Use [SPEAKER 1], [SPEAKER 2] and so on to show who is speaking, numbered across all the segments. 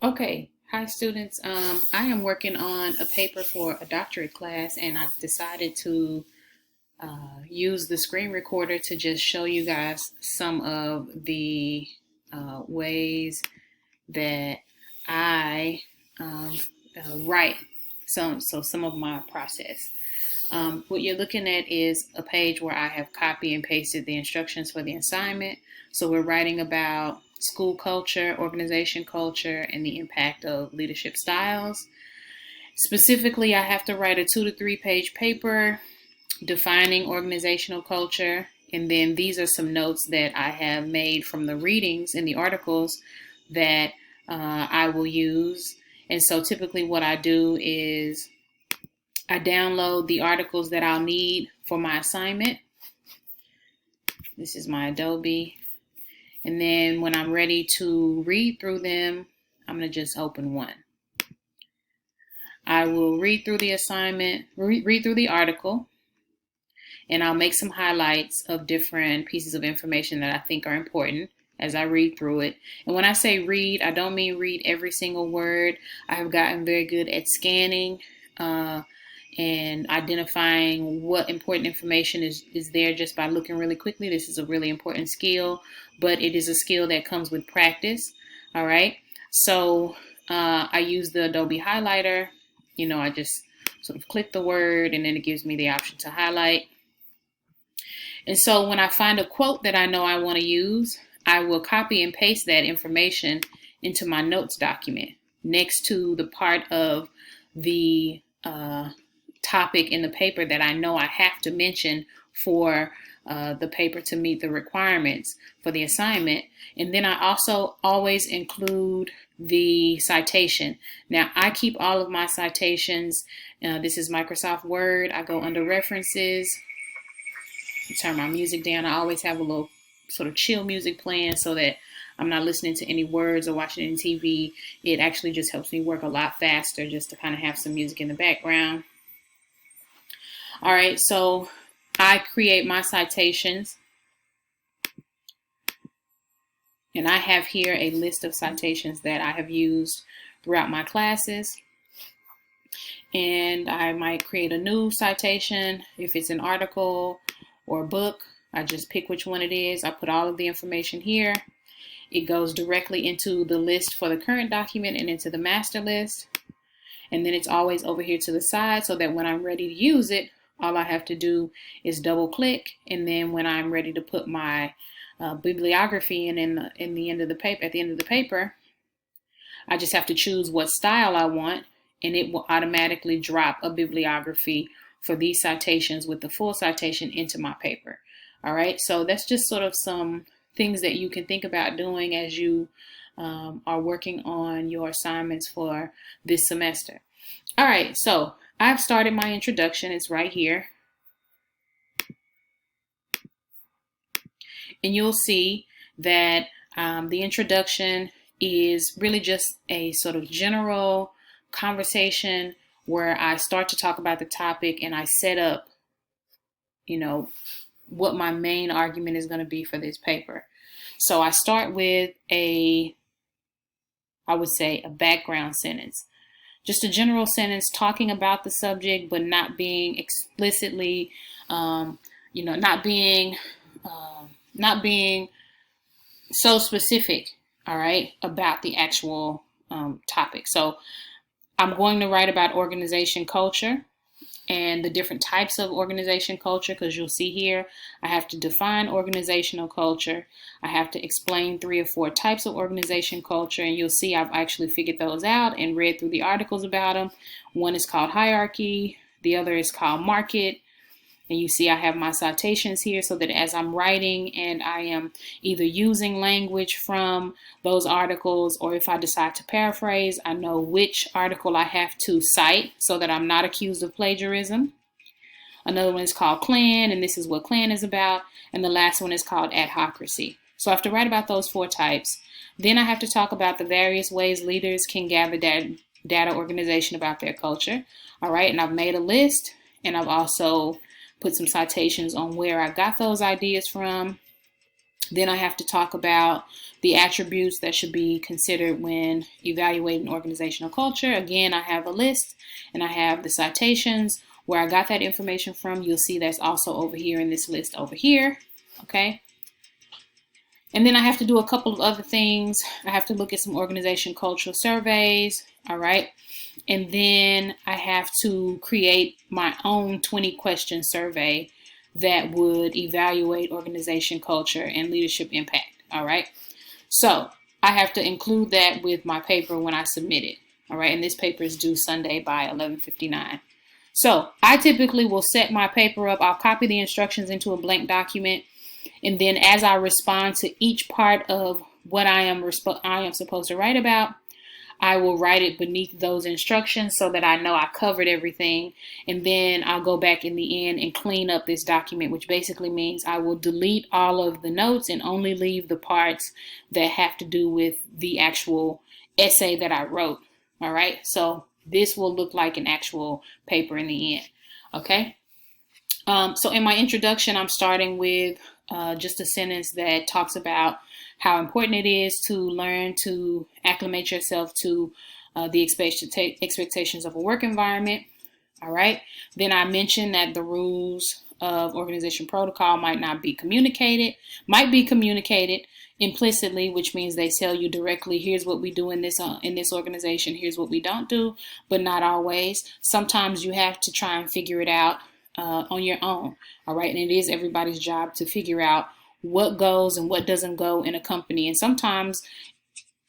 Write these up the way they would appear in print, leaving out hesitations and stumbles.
[SPEAKER 1] Okay, hi students. I am working on a paper for a doctorate class, and I've decided to use the screen recorder to just show you guys some of the ways that I write. So some of my process. What you're looking at is a page where I have copy and pasted the instructions for the assignment. So we're writing about school culture, organization culture, and the impact of leadership styles. Specifically, I have to write a 2 to 3 page paper defining organizational culture. And then these are some notes that I have made from the readings in the articles that I will use. And so typically what I do is I download the articles that I'll need for my assignment. This is my Adobe. And then when I'm ready to read through them, I'm going to just open one. I will read through the assignment, read through the article, and I'll make some highlights of different pieces of information that I think are important as I read through it. And when I say read, I don't mean read every single word. I have gotten very good at scanning and identifying what important information is there just by looking really quickly. This is a really important skill, but it is a skill that comes with practice. All right. So I use the Adobe highlighter. I just sort of click the word and then it gives me the option to highlight. And so when I find a quote that I know I want to use, I will copy and paste that information into my notes document next to the part of the topic in the paper that I know I have to mention for the paper to meet the requirements for the assignment. And then I also always include the citation. Now I keep all of my citations. This is Microsoft Word. I go under references, turn my music down. I always have a little sort of chill music playing so that I'm not listening to any words or watching any TV. It actually just helps me work a lot faster just to kind of have some music in the background. All right, so I create my citations. And I have here a list of citations that I have used throughout my classes. And I might create a new citation. If it's an article or a book, I just pick which one it is. I put all of the information here. It goes directly into the list for the current document and into the master list. And then it's always over here to the side so that when I'm ready to use it, all I have to do is double click. And then when I'm ready to put my bibliography in the end of the paper, at the end of the paper, I just have to choose what style I want, and it will automatically drop a bibliography for these citations with the full citation into my paper. All right, so that's just sort of some things that you can think about doing as you are working on your assignments for this semester. All right, so I've started my introduction. It's right here. And you'll see that the introduction is really just a sort of general conversation where I start to talk about the topic and I set up, what my main argument is going to be for this paper. So I start with I would say a background sentence. Just a general sentence talking about the subject, but not being explicitly, not being so specific, all right, about the actual topic. So I'm going to write about organization culture and the different types of organization culture, because you'll see here I have to define organizational culture. I have to explain 3 or 4 types of organization culture, and you'll see I've actually figured those out and read through the articles about them. One is called hierarchy, the other is called market. And you see I have my citations here so that as I'm writing and I am either using language from those articles, or if I decide to paraphrase, I know which article I have to cite so that I'm not accused of plagiarism. Another one is called Klan, and this is what Klan is about. And the last one is called adhocracy. So I have to write about those 4 types. Then I have to talk about the various ways leaders can gather data organization about their culture. All right, and I've made a list, and I've also put some citations on where I got those ideas from. Then I have to talk about the attributes that should be considered when evaluating organizational culture. Again, I have a list and I have the citations where I got that information from. You'll see that's also over here in this list over here. Okay. And then I have to do a couple of other things. I have to look at some organization cultural surveys. All right. And then I have to create my own 20-question survey that would evaluate organization culture and leadership impact. All right. So I have to include that with my paper when I submit it. All right. And this paper is due Sunday by 11:59. So I typically will set my paper up. I'll copy the instructions into a blank document. And then as I respond to each part of what I am supposed to write about, I will write it beneath those instructions so that I know I covered everything. And then I'll go back in the end and clean up this document, which basically means I will delete all of the notes and only leave the parts that have to do with the actual essay that I wrote. All right. So this will look like an actual paper in the end. Okay. So in my introduction, I'm starting with just a sentence that talks about how important it is to learn to acclimate yourself to the expectations of a work environment. All right. Then I mentioned that the rules of organization protocol might be communicated implicitly, which means they tell you directly, here's what we do in this organization, here's what we don't do, but not always. Sometimes you have to try and figure it out on your own. All right. And it is everybody's job to figure out what goes and what doesn't go in a company. And sometimes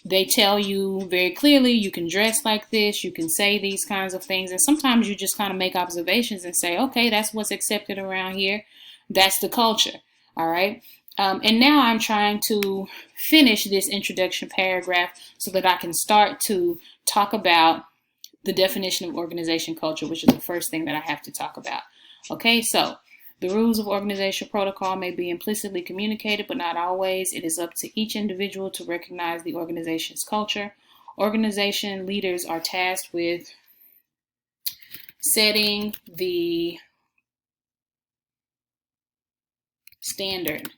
[SPEAKER 1] they tell you very clearly, you can dress like this, you can say these kinds of things. And sometimes you just kind of make observations and say, okay, that's what's accepted around here. That's the culture. All right. And now I'm trying to finish this introduction paragraph so that I can start to talk about the definition of organization culture, which is the first thing that I have to talk about. Okay, so the rules of organizational protocol may be implicitly communicated, but not always. It is up to each individual to recognize the organization's culture. Organization leaders are tasked with setting the standard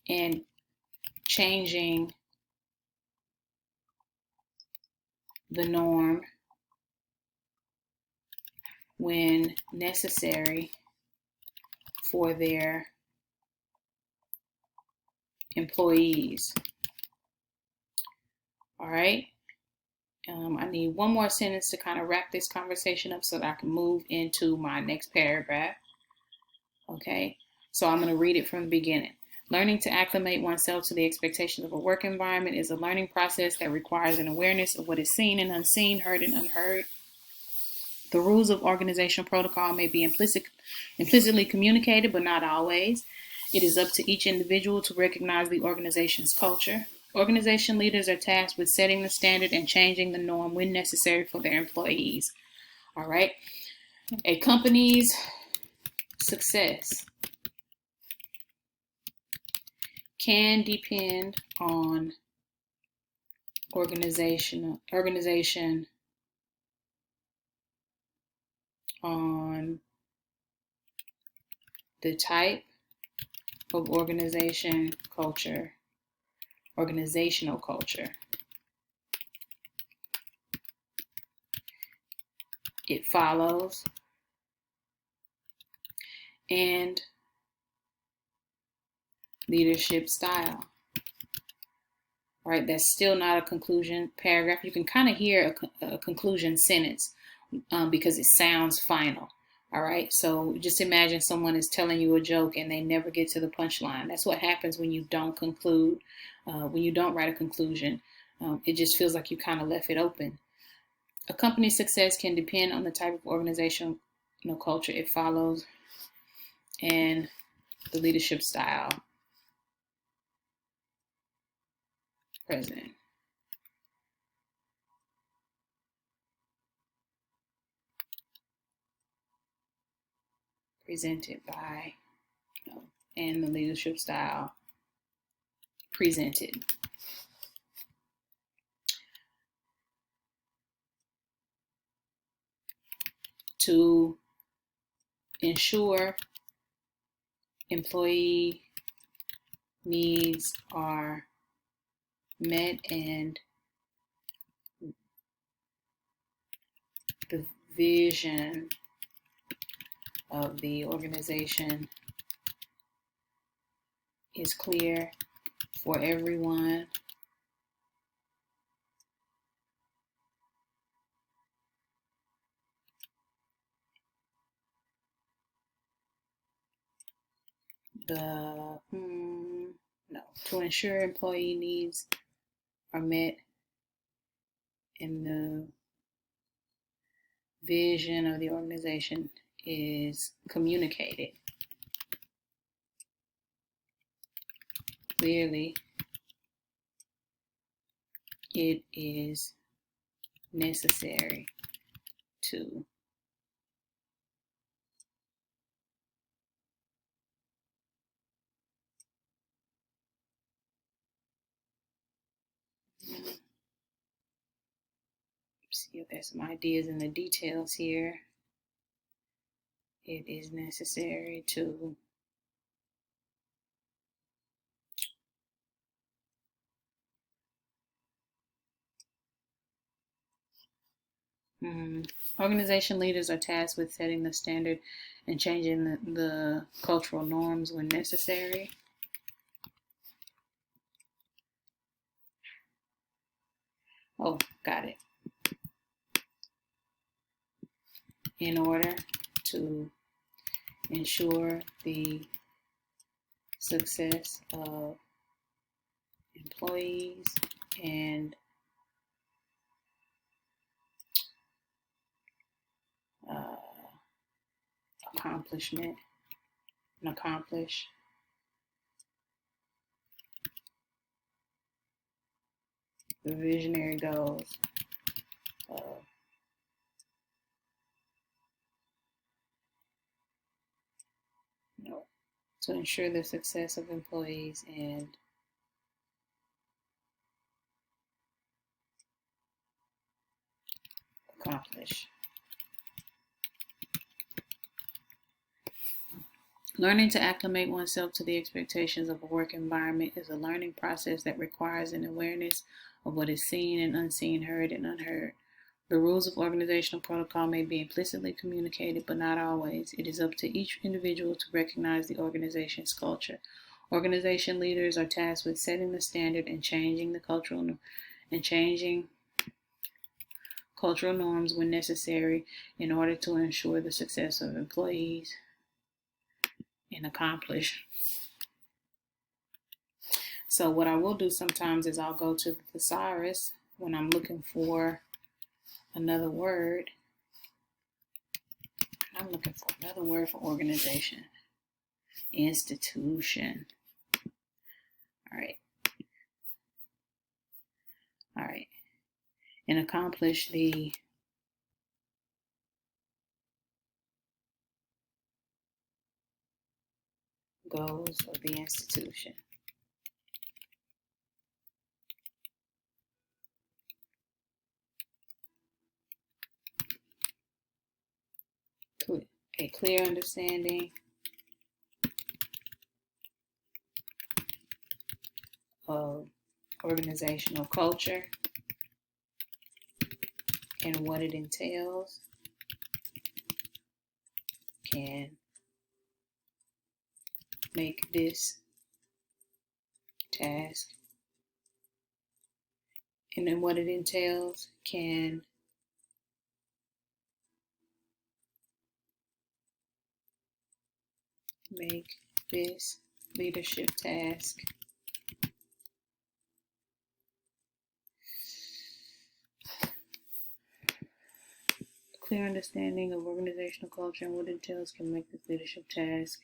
[SPEAKER 1] and changing the norm when necessary for their employees. All right. I need one more sentence to kind of wrap this conversation up so that I can move into my next paragraph. Okay. So I'm going to read it from the beginning. Learning to acclimate oneself to the expectations of a work environment is a learning process that requires an awareness of what is seen and unseen, heard and unheard. The rules of organizational protocol may be implicitly communicated, but not always. It is up to each individual to recognize the organization's culture. Organization leaders are tasked with setting the standard and changing the norm when necessary for their employees. All right. A company's success can depend on organization on the type of organizational culture. It follows, and leadership style. All right, that's still not a conclusion paragraph. You can kind of hear a conclusion sentence because it sounds final. All right, so just imagine someone is telling you a joke and they never get to the punchline. That's what happens when you don't conclude, when you don't write a conclusion. It just feels like you kind of left it open. A company's success can depend on the type of organizational culture it follows and the leadership style present. Presented by, and the leadership style presented. To ensure employee needs are met and the vision of the organization is clear for everyone. To ensure employee needs are met and the vision of the organization is communicated clearly, it is necessary to see if there's some ideas in the details here. It is necessary to organization leaders are tasked with setting the standard and changing the cultural norms when necessary. Oh, got it. In order to ensure the success of employees and accomplish the visionary goals of to ensure the success of employees and accomplish. Learning to acclimate oneself to the expectations of a work environment is a learning process that requires an awareness of what is seen and unseen, heard and unheard. The rules of organizational protocol may be implicitly communicated, but not always. It is up to each individual to recognize the organization's culture. Organization leaders are tasked with setting the standard and changing cultural norms when necessary in order to ensure the success of employees and accomplish. So what I will do sometimes is I'll go to the thesaurus when I'm looking for another word. I'm looking for another word for organization. Institution. All right. And accomplish the goals of the institution. A clear understanding of organizational culture and what it entails can make this task, and then what it entails can make this leadership task clear understanding of organizational culture and what it entails can make this leadership task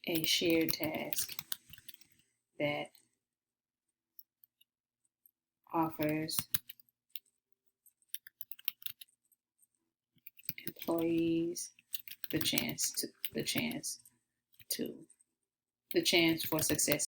[SPEAKER 1] a shared task that offers employees the chance for success